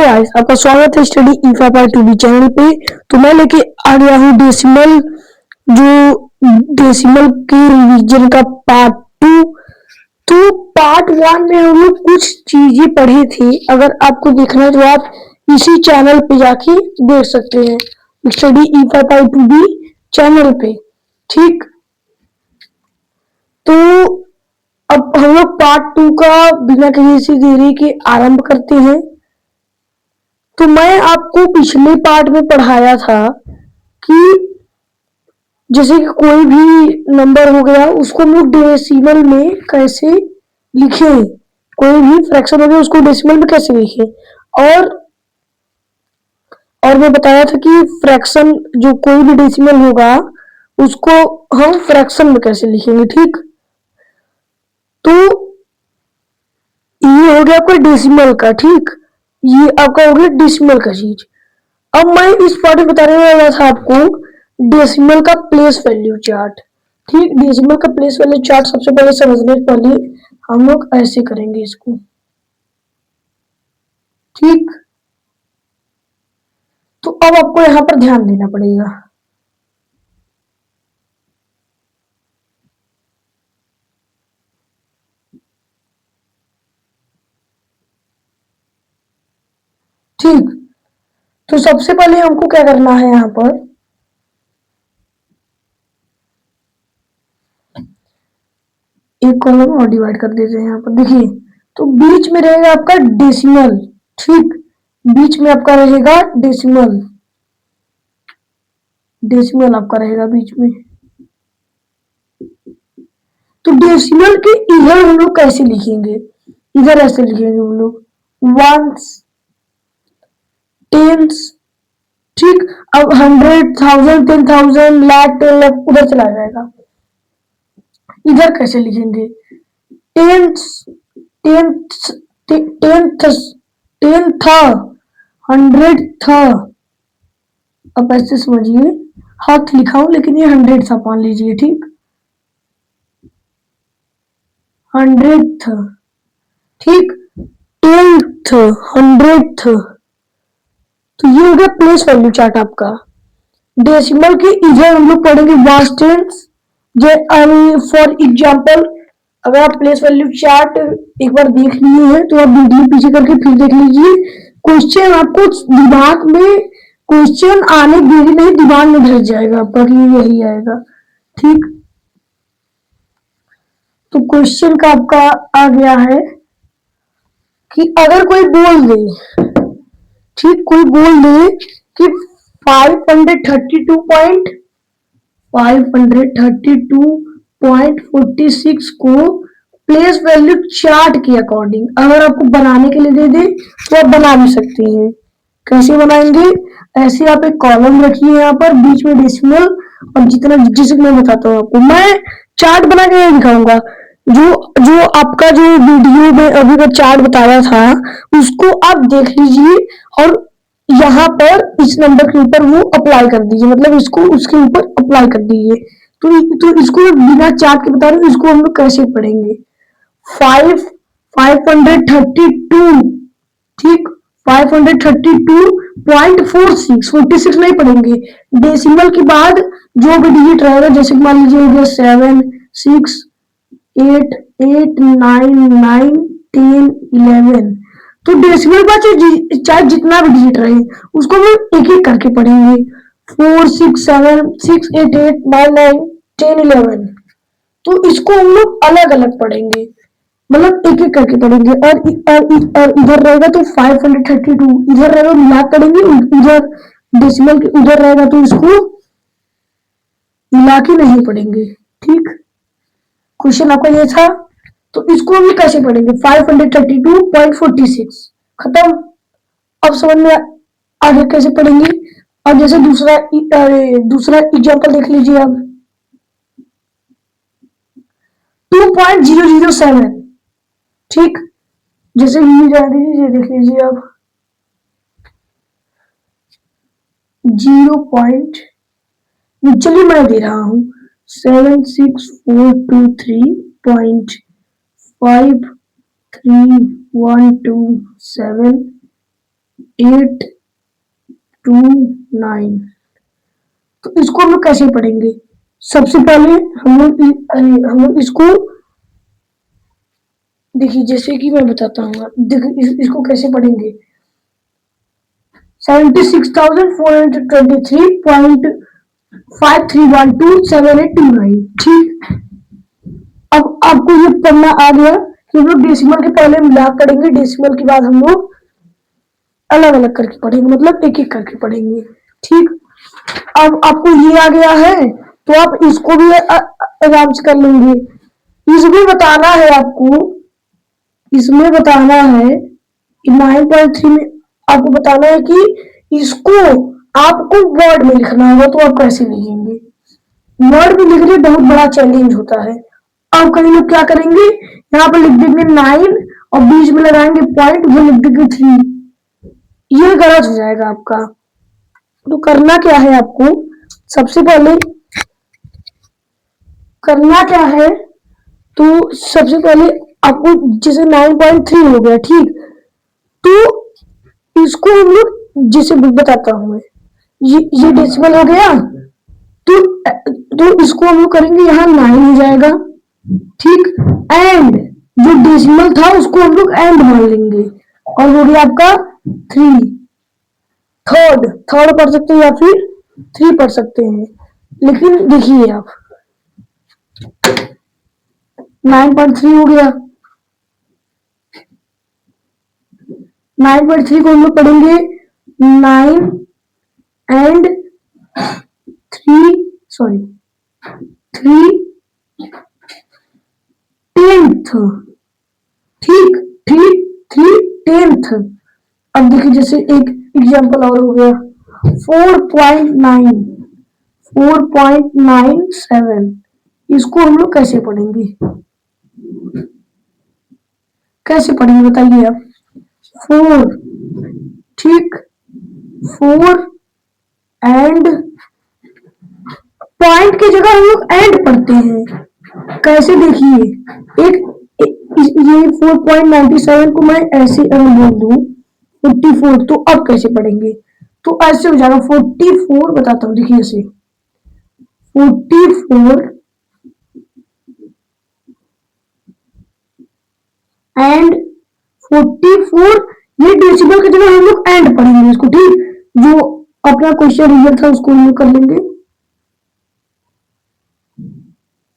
Guys, आपका स्वागत है स्टडी ईफा पार्ट 2 चैनल पे। तो मैं लेके आ गया हूँ डेसिमल की रिवीजन का पार्ट 2। तो पार्ट 1 में हम लोग कुछ चीजें पढ़ी थी। अगर आपको देखना है तो आप इसी चैनल पे जाके देख सकते हैं, स्टडी ईफा पार्ट 2 भी चैनल पे। ठीक, तो अब हम लोग पार्ट 2 का बिना किसी देरी के आरंभ करते हैं। तो मैं आपको पिछले पार्ट में पढ़ाया था कि जैसे कि कोई भी नंबर हो गया उसको हम लोग डेसिमल में कैसे लिखें, कोई भी फ्रैक्शन हो गया उसको डेसिमल में कैसे लिखें। और मैं बताया था कि फ्रैक्शन जो कोई भी डेसिमल होगा उसको हम फ्रैक्शन में कैसे लिखेंगे। ठीक, तो ये हो गया आपका डेसिमल का। ठीक, ये आपका हो गया डेसिमल का चीज। अब मैं इस पार्ट में बताने वाला था आपको डेसिमल का प्लेस वैल्यू चार्ट। ठीक, डेसिमल का प्लेस वैल्यू चार्ट सबसे पहले समझने के पहले हम लोग ऐसे करेंगे इसको। ठीक, तो अब आपको यहाँ पर ध्यान देना पड़ेगा। ठीक, तो सबसे पहले हमको क्या करना है, यहाँ पर एक कॉलम और डिवाइड कर देते हैं। यहाँ पर देखिए, तो बीच में रहेगा आपका डेसिमल। ठीक, बीच में आपका रहेगा डेसिमल, डेसिमल आपका रहेगा बीच में। तो डेसिमल के इधर हम लोग कैसे लिखेंगे, इधर ऐसे लिखेंगे हम लोग वंस, टेंस। ठीक, अब 100, 1000, 10,000, लाख, 10 लाख उधर चला जाएगा। इधर कैसे लिखेंगे, टेंस, टेंथ, टेंथ, टेन था, 100 था। अब ऐसे समझिए, हाथ लिखा हूं लेकिन ये 100 था मान लीजिए। ठीक, 100th। ठीक, 10th, 100th। तो ये हो गया प्लेस वैल्यू चार्ट आपका। डेसिमल के इधर हम लोग पढ़ेंगे वास्ट टेंस। फॉर एग्जांपल, अगर आप प्लेस वैल्यू चार्ट एक बार देख लिए हैं तो आप वीडियो पीछे करके फिर देख लीजिए। क्वेश्चन आपको दिमाग में, क्वेश्चन आने देरी नहीं, दिमाग में धर जाएगा आपका कि यही आएगा। ठीक, तो क्वेश्चन का आपका आ गया है कि अगर कोई बोल दे, ठीक, कोई बोल दे कि 532.46 को प्लेस वैल्यू चार्ट के अकॉर्डिंग अगर आपको बनाने के लिए दे दे तो आप बना भी सकते हैं। कैसे बनाएंगे, ऐसे आप एक कॉलम रखिए यहाँ पर, बीच में डेसिमल, और जितना जिसे मैं बताता हूँ आपको, मैं चार्ट बना के दिखाऊंगा। जो जो आपका जो वीडियो में अभी का चार्ट बताया था उसको आप देख लीजिए और यहाँ पर इस नंबर के ऊपर वो अप्लाई कर दीजिए, मतलब इसको उसके ऊपर अप्लाई कर दीजिए। तो इसको बिना चार्ट के बता रहे हूँ, इसको हम लोग कैसे पढ़ेंगे। 532, ठीक, 532.46 नहीं पढ़ेंगे। डेसिमल के बाद जो भी डिजिट रहेगा, जैसे मान लीजिए हो गया 7, 6, 8, 8, 9, 9, 10, 11। तो डेसिमल का चाहे जितना भी डिजिट रहे उसको हम एक एक करके पढ़ेंगे। 4, 6, 7, 6, 8, 8, 9, 9, 10, 11। तो इसको हम लोग अलग अलग पढ़ेंगे, मतलब एक एक करके पढ़ेंगे। और इधर रहेगा तो 532 इधर रहेगा, मिला पढ़ेंगे। इधर डेसिमल के उधर रहेगा तो इसको मिला के नहीं पढ़ेंगे। ठीक, क्वेश्चन आपका ये था। तो इसको हम कैसे पढ़ेंगे, 532.46 खत्म। अब समझ में आगे कैसे पढ़ेंगे। अब जैसे दूसरा एग्जांपल देख लीजिए अब, 2.007। ठीक, जैसे ये देख लीजिए अब 0. चलिए मैं दे रहा हूं 76423.531278 829। तो इसको हम लोग कैसे पढ़ेंगे? सबसे पहले हम लोग इसको देखिए, जैसे कि मैं बताता हूँ, देखिए इसको कैसे पढ़ेंगे। 76,423.53127829। ठीक, अब आपको ये पढ़ना आ गया कि हम लोग डेसिमल के पहले मिला करेंगे, डेसिमल के बाद हम लोग अलग अलग करके पढ़ेंगे, मतलब एक एक करके पढ़ेंगे। ठीक, अब आपको ये आ गया है तो आप इसको भी आराम से कर लेंगे। इसमें बताना है आपको, इसमें बताना है कि 9.3 में आपको बताना है कि इसको आपको वर्ड में लिखना होगा। तो आप कैसे लिखेंगे? वर्ड में लिखने बहुत बड़ा चैलेंज होता है। अब कई लोग क्या करेंगे, यहाँ पर लिख देंगे 9 और बीच में लगाएंगे पॉइंट, वो लिख देंगे 3। ये गलत हो जाएगा आपका। तो करना क्या है आपको, सबसे पहले करना क्या है, तो सबसे पहले आपको जैसे 9.3 हो गया, ठीक, तो इसको हम लोग जैसे बताता हूँ मैं, ये डेसिमल हो गया, तो इसको हम लोग करेंगे, यहाँ 9 हो जाएगा। ठीक, एंड जो डेसिमल था उसको हम लोग एंड मान लेंगे और हो गया आपका 3। थर्ड पढ़ सकते हैं या फिर 3 पढ़ सकते हैं, लेकिन देखिए आप 9.3 हो गया। 9.3 को हम लोग पढ़ेंगे 9 एंड 3 टेंथ। ठीक, 3 टेंथ। अब देखिए, जैसे एक एग्जांपल और हो गया 4.97। इसको हम लोग कैसे पढ़ेंगे, कैसे पढ़ेंगे बताइए आप। 4, ठीक, 4 एंड पॉइंट की जगह हम लोग एंड पढ़ते हैं। कैसे देखिए, ये 4.97 को मैं ऐसे बोल दूं 44, तो अब कैसे पढ़ेंगे? तो ऐसे हो जाएगा 44, बताता हूँ, देखिए ऐसे 44 एंड 44, ये डेसिमल की जगह हम लोग एंड पढ़ेंगे इसको। ठीक, जो अपना क्वेश्चन रिजल्ट था उसको हम लोग कर लेंगे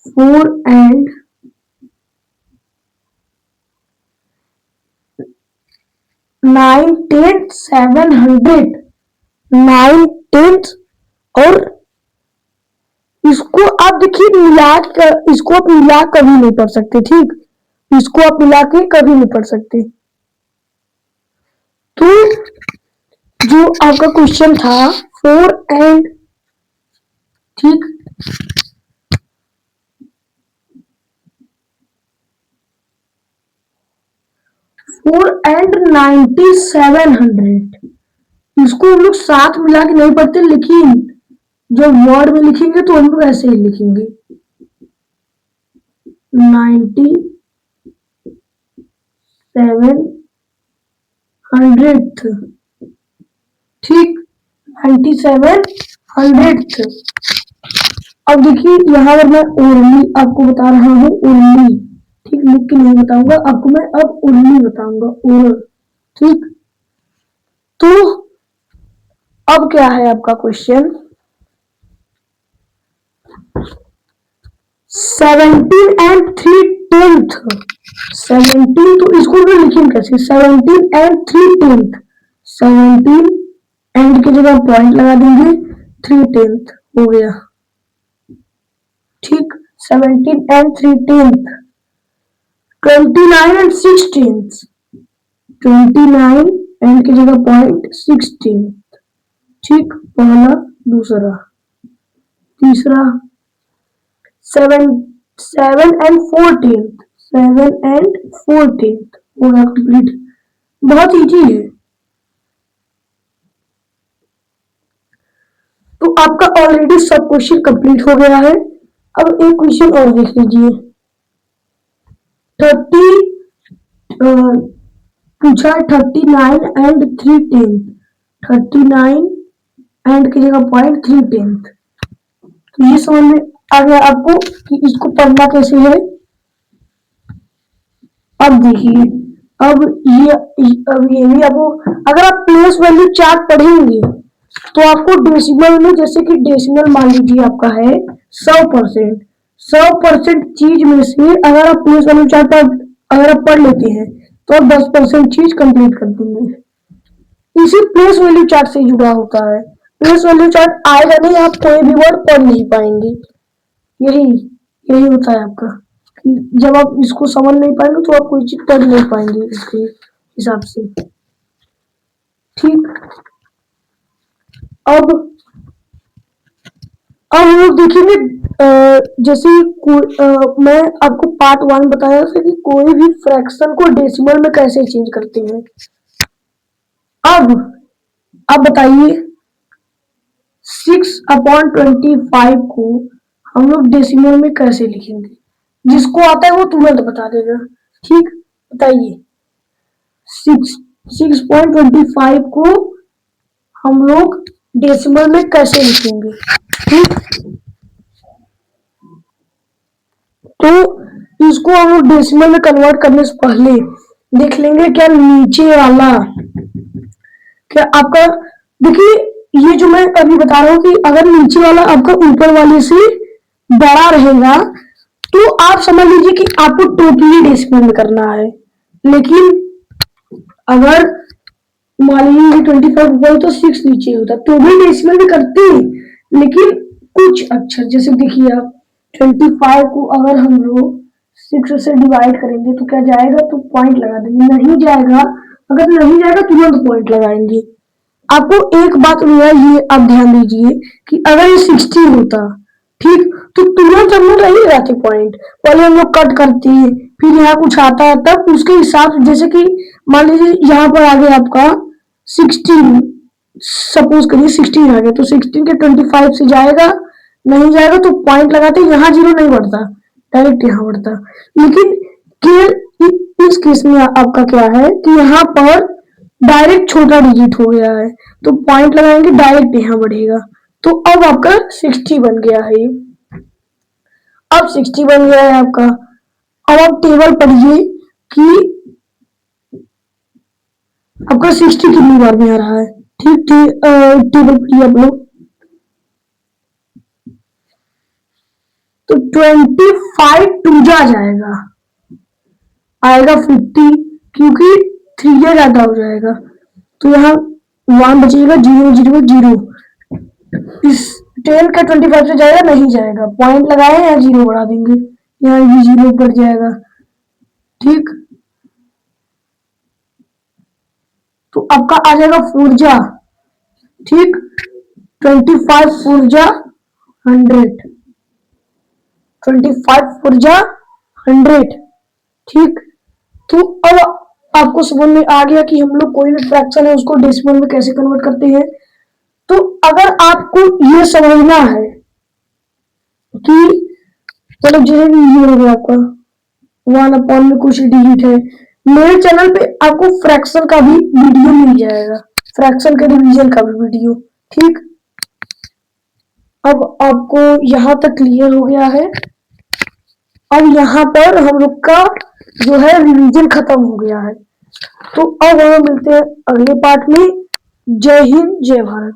4 एंड 9 10 700, 9 10 और इसको आप देखिए मिला कर, इसको आप मिला कभी नहीं पढ़ सकते। ठीक, इसको आप मिला के कभी नहीं पढ़ सकते। तो जो आपका क्वेश्चन था 4 एंड, ठीक, 4 एंड 9700, इसको हम लोग साथ मिला के नहीं पढ़ते, लेकिन जब वर्ड में लिखेंगे तो हम लोग ऐसे ही लिखेंगे 9700th। ठीक, 9700th। अब देखिए, यहाँ पर मैं ओरली आपको बता रहा हूँ, ओरली, ठीक, लिख के नहीं बताऊंगा आपको, मैं अब ओरली बताऊंगा, ओरल। ठीक, तो अब क्या है आपका क्वेश्चन, 17 एंड 3/10। 17, तो इसको भी लिखेंगे कैसे, 17 एंड 3/10। 17 एंड की जगह पॉइंट लगा देंगे, 3/10 हो गया। ठीक, 17 एंड 3/10। 29 एंड 16, 29 एंड की जगह पॉइंट 16। ठीक, पहला, दूसरा, तीसरा, 7 एंड 14, 7 एंड 14 हो गया कंप्लीट। बहुत इजी है। तो आपका ऑलरेडी सब क्वेश्चन कंप्लीट हो गया है। अब एक क्वेश्चन और देख लीजिए, 30 पूछा है 39 एंड 3/10, 39 एंड की जगह पॉइंट 3/10। तो ये समझ में आ गया आपको कि इसको पढ़ना कैसे है। अब देखिए, अब ये भी आपको, अगर आप प्लेस वैल्यू चार्ट पढ़ेंगे तो आपको डेसिमल में, जैसे कि डेसिमल मान लीजिए आपका है 100%, 100% चीज में से अगर आप प्लेस वैल्यू चार्ट अगर आप पढ़ लेते हैं तो आप 10% चीज कंप्लीट कर देंगे। इसी प्लेस वैल्यू चार्ट से जुड़ा होता है। प्लेस वैल्यू चार्ट आएगा नहीं, आप कोई भी वर्ड पढ़ नहीं पाएंगे। यही यही होता है आपका, कि जब आप इसको समझ नहीं पाएंगे तो आप कोई चीज पढ़ नहीं पाएंगे इसके हिसाब से। ठीक, अब हम लोग देखेंगे, जैसे मैं आपको पार्ट 1 बताया था कि कोई भी फ्रैक्शन को डेसिमल में कैसे चेंज करते हैं। अब बताइए 6/25 को हम लोग डेसिमल में कैसे लिखेंगे। जिसको आता है वो तुरंत बता देगा। ठीक, बताइए 6.25 को हम लोग डेसिमल में कैसे लिखेंगे। ठीक, तो इसको हम लोग डेसिमल में कन्वर्ट करने से पहले देख लेंगे क्या नीचे वाला, क्या आपका, देखिए ये जो मैं अभी बता रहा हूँ कि अगर नीचे वाला आपका ऊपर वाले से बड़ा रहेगा तो आप समझ लीजिए कि आपको टोटली डेसिमल में करना है। लेकिन अगर मान लीजिए 25 ऊपर तो 6 नीचे होता तो भी डेसिमल में करते हैं, लेकिन कुछ अक्षर, जैसे देखिए आप 25 को अगर हम लोग 6 से डिवाइड करेंगे तो क्या जाएगा, तो पॉइंट लगा देंगे। नहीं जाएगा, अगर नहीं जाएगा तुरंत पॉइंट लगाएंगे। आपको एक बात मेरा ये आप ध्यान दीजिए कि अगर ये 16 होता, ठीक, तो तुरंत हम लोग नहीं लगाते पॉइंट, पहले हम लोग कट करते हैं, फिर यहाँ कुछ आता है तब उसके हिसाब से, जैसे कि मान लीजिए यहाँ पर आ गया आपका 16, सपोज करिए 16 आ गया तो 16 के 25 से जाएगा, नहीं जाएगा तो पॉइंट लगाते, यहाँ जीरो नहीं बढ़ता, डायरेक्ट यहाँ बढ़ता। लेकिन इस केस में आपका क्या है कि यहाँ पर डायरेक्ट छोटा डिजिट हो गया है तो पॉइंट लगाएंगे, डायरेक्ट यहाँ बढ़ेगा। तो अब आपका 60 बन गया है। अब 60 बन गया है आपका। अब आप टेबल पढ़िए कि आपका 60 कितनी बार में आ रहा है। ठीक ठीक, टेबल पढ़िए आप लोग। तो 25 टू जा जाएगा, आएगा 50, क्योंकि 3 ज्यादा हो जाएगा तो यहाँ 1 बचेगा, 0 0 0। इस 10 का 25 से जाएगा, नहीं जाएगा, पॉइंट लगाए या 0 बढ़ा देंगे, यहाँ भी 0 बढ़ जाएगा। ठीक, तो आपका आ जाएगा 4 जा, ठीक, 25 4 जा 100, 25 4 जा 100। ठीक, तो अब आपको समझ में आ गया कि हम लोग कोई भी फ्रैक्शन है उसको डेसिमल में कैसे कन्वर्ट करते हैं। तो अगर आपको ये समझना है कि मतलब जैसे कि ये हो गया आपका 1 में कुछ डिजिट है, मेरे चैनल पे आपको फ्रैक्शन का भी वीडियो मिल जाएगा, फ्रैक्शन के डिवीजन का भी वीडियो। ठीक, अब आपको यहाँ तक क्लियर हो गया है। अब यहाँ पर हम लोग का जो है रिवीजन खत्म हो गया है। तो अब हम मिलते हैं अगले पार्ट में। जय हिंद, जय भारत।